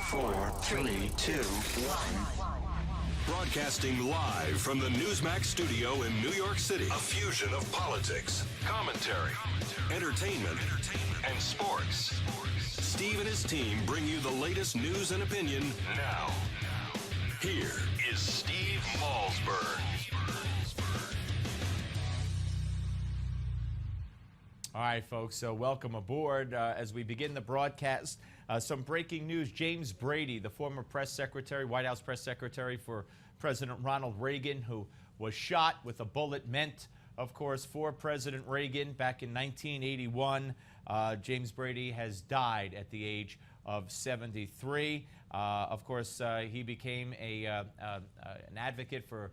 4, 3, 2, 1. Broadcasting live from the Newsmax studio in New York City. A fusion of politics, commentary, entertainment, and sports. Steve and his team bring you the latest news and opinion now. Here is Steve Malzberg. All right, folks, so welcome aboard. As we begin the broadcast, some breaking news. James Brady, the former press secretary, White House press secretary for President Ronald Reagan, who was shot with a bullet meant, of course, for President Reagan back in 1981. James Brady has died at the age of 73. Of course, he became an advocate for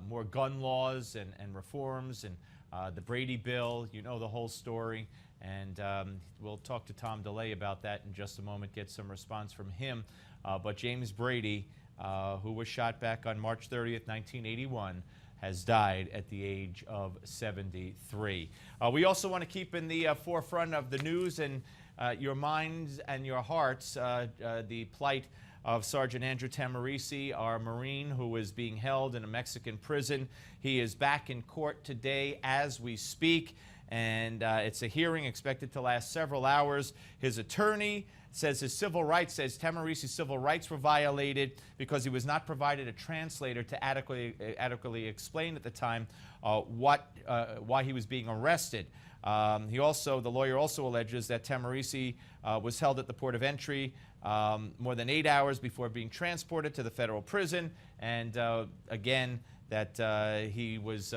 more gun laws and reforms and the Brady bill. You know the whole story. And we'll talk to Tom DeLay about that in just a moment, get some response from him. But James Brady, who was shot back on March 30th, 1981, has died at the age of 73. We also want to keep in the forefront of the news and your minds and your hearts the plight of Sergeant Andrew Tamarisi, our Marine who is being held in a Mexican prison. He is back in court today as we speak, and it's a hearing expected to last several hours. His attorney says says Tamarisi's civil rights were violated because he was not provided a translator to adequately explain at the time why he was being arrested. The lawyer also alleges that Tamarisi was held at the port of entry more than 8 hours before being transported to the federal prison, and again, that he was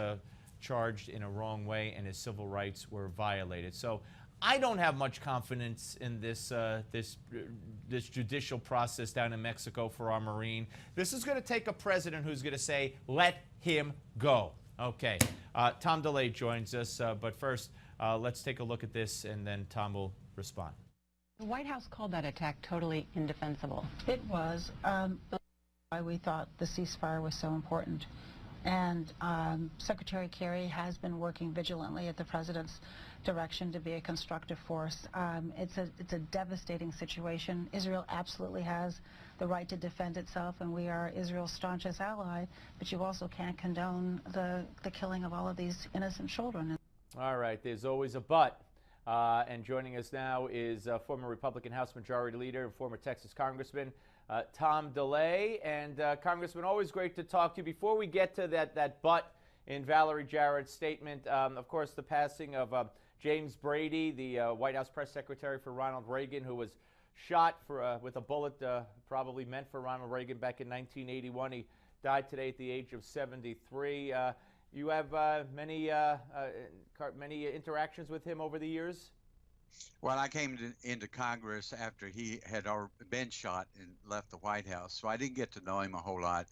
charged in a wrong way and his civil rights were violated. So I don't have much confidence in this judicial process down in Mexico for our Marine. This is going to take a president who's going to say, let him go. Okay, Tom DeLay joins us, but first, let's take a look at this, and then Tom will respond. The White House called that attack totally indefensible. It was. Why we thought the ceasefire was so important. And Secretary Kerry has been working vigilantly at the president's direction to be a constructive force. It's a devastating situation. Israel absolutely has the right to defend itself, and we are Israel's staunchest ally, but you also can't condone the killing of all of these innocent children. All right, there's always a but. And joining us now is former Republican House Majority Leader and former Texas Congressman Tom DeLay. And Congressman, always great to talk to you. Before we get to that but in Valerie Jarrett's statement, of course, the passing of James Brady, the White House press secretary for Ronald Reagan, who was shot with a bullet probably meant for Ronald Reagan back in 1981. He died today at the age of 73. You have many interactions with him over the years? Well, I came into Congress after he had been shot and left the White House, so I didn't get to know him a whole lot.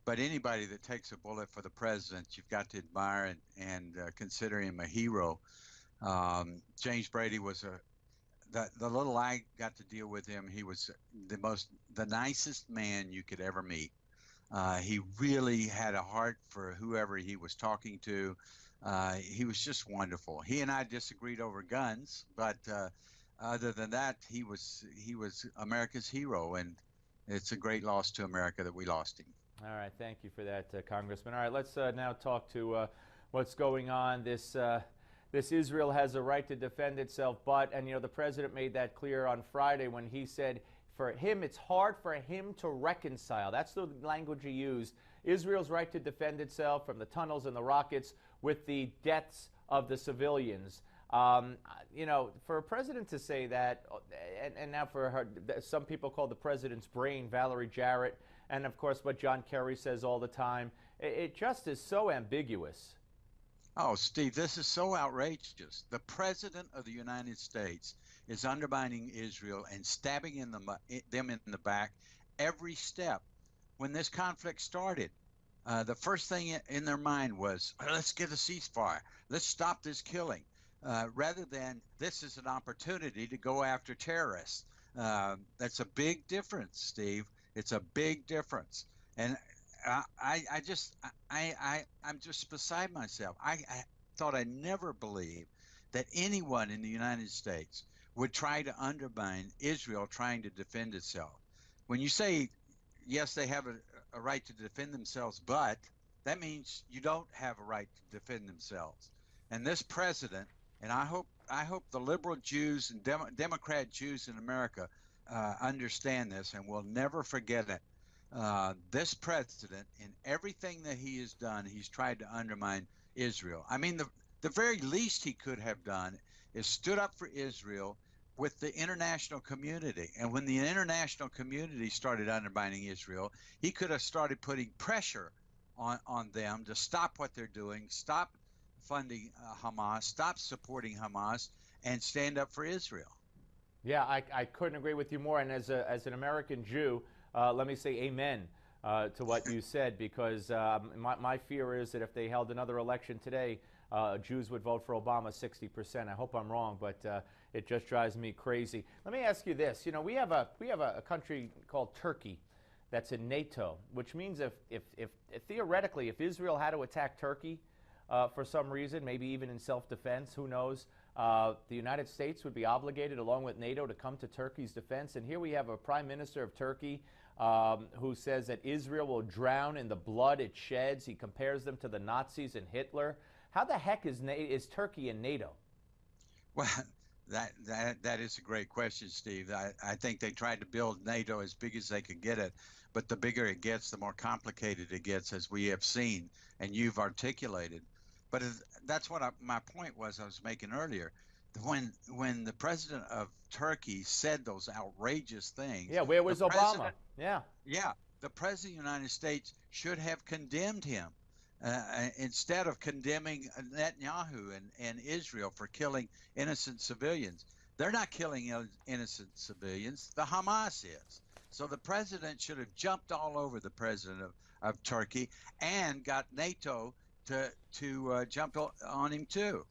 But anybody that takes a bullet for the president, you've got to admire and consider him a hero. James Brady was the little I got to deal with him, he was the nicest man you could ever meet. He really had a heart for whoever he was talking to. He was just wonderful. He and I disagreed over guns, but other than that, he was America's hero, and it's a great loss to America that we lost him. All right, thank you for that, Congressman. All right, let's now talk to what's going on. This Israel has a right to defend itself, and the president made that clear on Friday when he said, for him, it's hard for him to reconcile. That's the language he used. Israel's right to defend itself from the tunnels and the rockets with the deaths of the civilians. For a president to say that, and now for her, some people call the president's brain, Valerie Jarrett, and of course what John Kerry says all the time, it just is so ambiguous. Oh, Steve, this is so outrageous. The president of the United States is undermining Israel and stabbing them in the back every step. When this conflict started, the first thing in their mind was, let's get a ceasefire. Let's stop this killing, rather than this is an opportunity to go after terrorists. That's a big difference, Steve. It's a big difference. And I'm just beside myself. I thought I'd never believe that anyone in the United States would try to undermine Israel trying to defend itself. when you say, yes, they have a right to defend themselves, but that means you don't have a right to defend themselves. And this president, and I hope the liberal Jews and Democrat Jews in America understand this and will never forget it. This president, in everything that he has done, he's tried to undermine Israel. I mean, the very least he could have done is stood up for Israel with the international community. And when the international community started undermining Israel, he could have started putting pressure on them to stop what they're doing, stop funding Hamas, stop supporting Hamas, and stand up for Israel. Yeah, I couldn't agree with you more. And as an American Jew, let me say amen to what you said, because my fear is that if they held another election today, Jews would vote for Obama 60%. I hope I'm wrong, but it just drives me crazy. Let me ask you this. You know, we have a country called Turkey that's in NATO, which means if theoretically, if Israel had to attack Turkey for some reason, maybe even in self-defense, who knows, the United States would be obligated, along with NATO, to come to Turkey's defense. And here we have a prime minister of Turkey who says that Israel will drown in the blood it sheds. He compares them to the Nazis and Hitler. How the heck is Turkey in NATO? Well, that is a great question, Steve. I think they tried to build NATO as big as they could get it, but the bigger it gets, the more complicated it gets, as we have seen and you've articulated. But that's what my point was I was making earlier. When the president of Turkey said those outrageous things. Yeah, where was Obama? Yeah, the president of the United States should have condemned him instead of condemning Netanyahu and Israel for killing innocent civilians. They're not killing innocent civilians. The Hamas is. So the president should have jumped all over the president of Turkey and got NATO to jump on him too.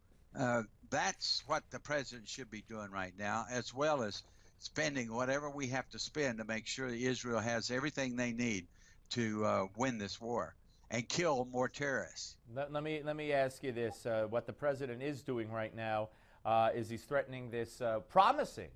That's what the president should be doing right now, as well as spending whatever we have to spend to make sure that Israel has everything they need to win this war and kill more terrorists. Let me ask you this. What the president is doing right now is he's threatening this, promising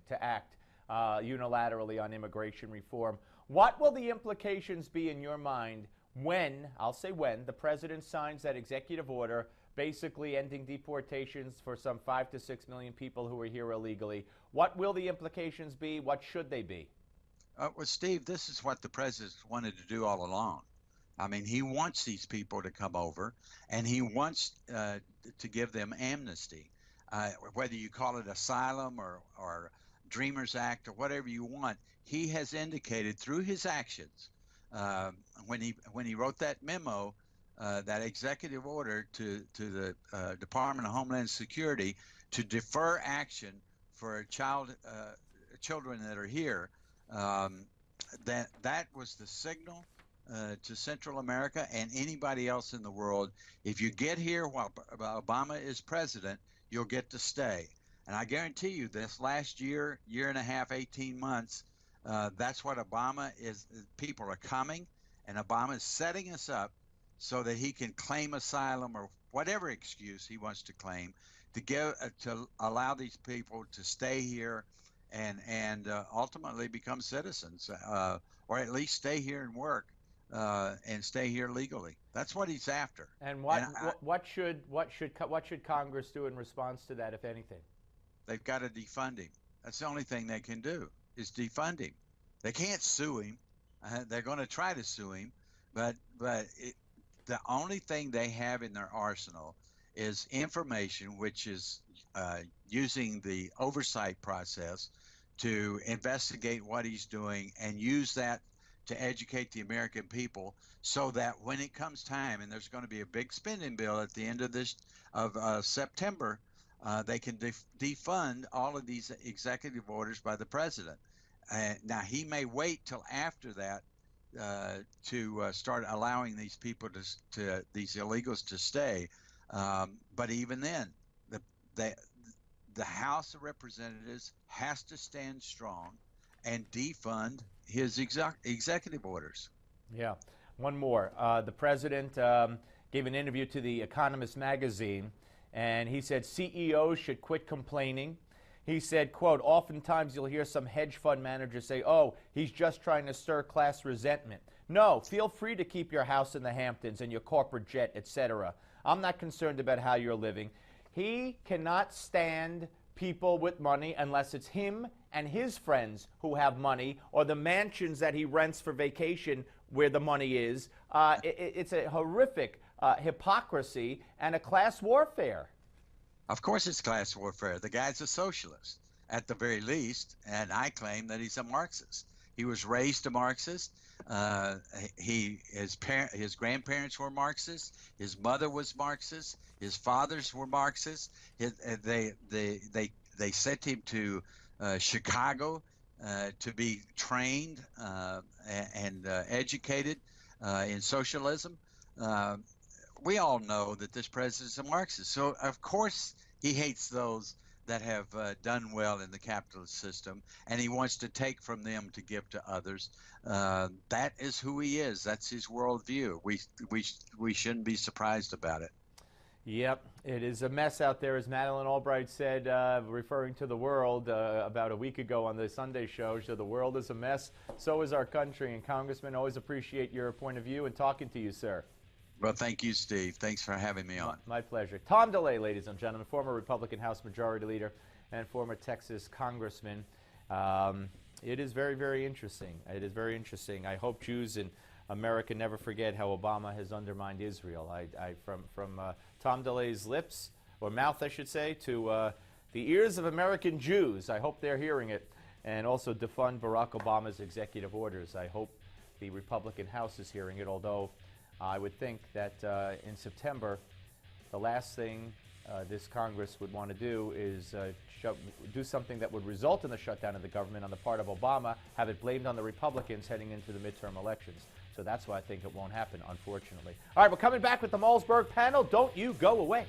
to act unilaterally on immigration reform. What will the implications be in your mind when, I'll say when, the president signs that executive order basically ending deportations for some 5 to 6 million people who are here illegally? What will the implications be? What should they be? Well, Steve, this is what the president wanted to do all along. I mean, he wants these people to come over, and he wants to give them amnesty, whether you call it asylum or Dreamers Act or whatever you want. He has indicated through his actions when he wrote that memo, that executive order to the Department of Homeland Security to defer action for children that are here, that was the signal to Central America and anybody else in the world. If you get here while Obama is president, you'll get to stay. And I guarantee you this last year and a half, 18 months, that's what Obama is. People are coming, and Obama is setting us up so that he can claim asylum or whatever excuse he wants to claim to allow these people to stay here and ultimately become citizens, or at least stay here and work and stay here legally. That's what he's after. And what should Congress do in response to that, if anything? They've got to defund him. That's the only thing they can do, is defund him. They can't sue him. They're going to try to sue him, but the only thing they have in their arsenal is information, which is using the oversight process to investigate what he's doing and use that to educate the American people, so that when it comes time, and there's going to be a big spending bill at the end of September, they can defund all of these executive orders by the president. Now, he may wait till after that to start allowing these people these illegals to stay. But even then, the House of Representatives has to stand strong and defund his executive orders. Yeah. One more. The president gave an interview to The Economist magazine, and he said CEOs should quit complaining. He said, quote, oftentimes you'll hear some hedge fund manager say, oh, he's just trying to stir class resentment. No, feel free to keep your house in the Hamptons and your corporate jet, etc. I'm not concerned about how you're living. He cannot stand people with money unless it's him and his friends who have money, or the mansions that he rents for vacation where the money is. It's a horrific hypocrisy and a class warfare. Of course it's class warfare. The guy's a socialist, at the very least, and I claim that he's a Marxist. He was raised a Marxist. His grandparents were Marxists. His mother was Marxist. His fathers were Marxists. They sent him to Chicago to be trained and educated in socialism. We all know that this president is a Marxist. So, of course, he hates those that have done well in the capitalist system, and he wants to take from them to give to others. That is who he is. That's his worldview. We shouldn't be surprised about it. Yep, it is a mess out there, as Madeleine Albright said, referring to the world about a week ago on the Sunday show. So the world is a mess. So is our country. And Congressman, always appreciate your point of view and talking to you, sir. Well, thank you, Steve. Thanks for having me on. My pleasure. Tom DeLay, ladies and gentlemen, former Republican House Majority Leader and former Texas Congressman. It is very, very interesting. It is very interesting. I hope Jews in America never forget how Obama has undermined Israel. From Tom DeLay's lips, or mouth, I should say, to the ears of American Jews. I hope they're hearing it. And also defund Barack Obama's executive orders. I hope the Republican House is hearing it, although I would think that in September, the last thing this Congress would want to do is do something that would result in the shutdown of the government on the part of Obama, have it blamed on the Republicans heading into the midterm elections. So that's why I think it won't happen, unfortunately. All right, we're coming back with the Malzberg panel. Don't you go away.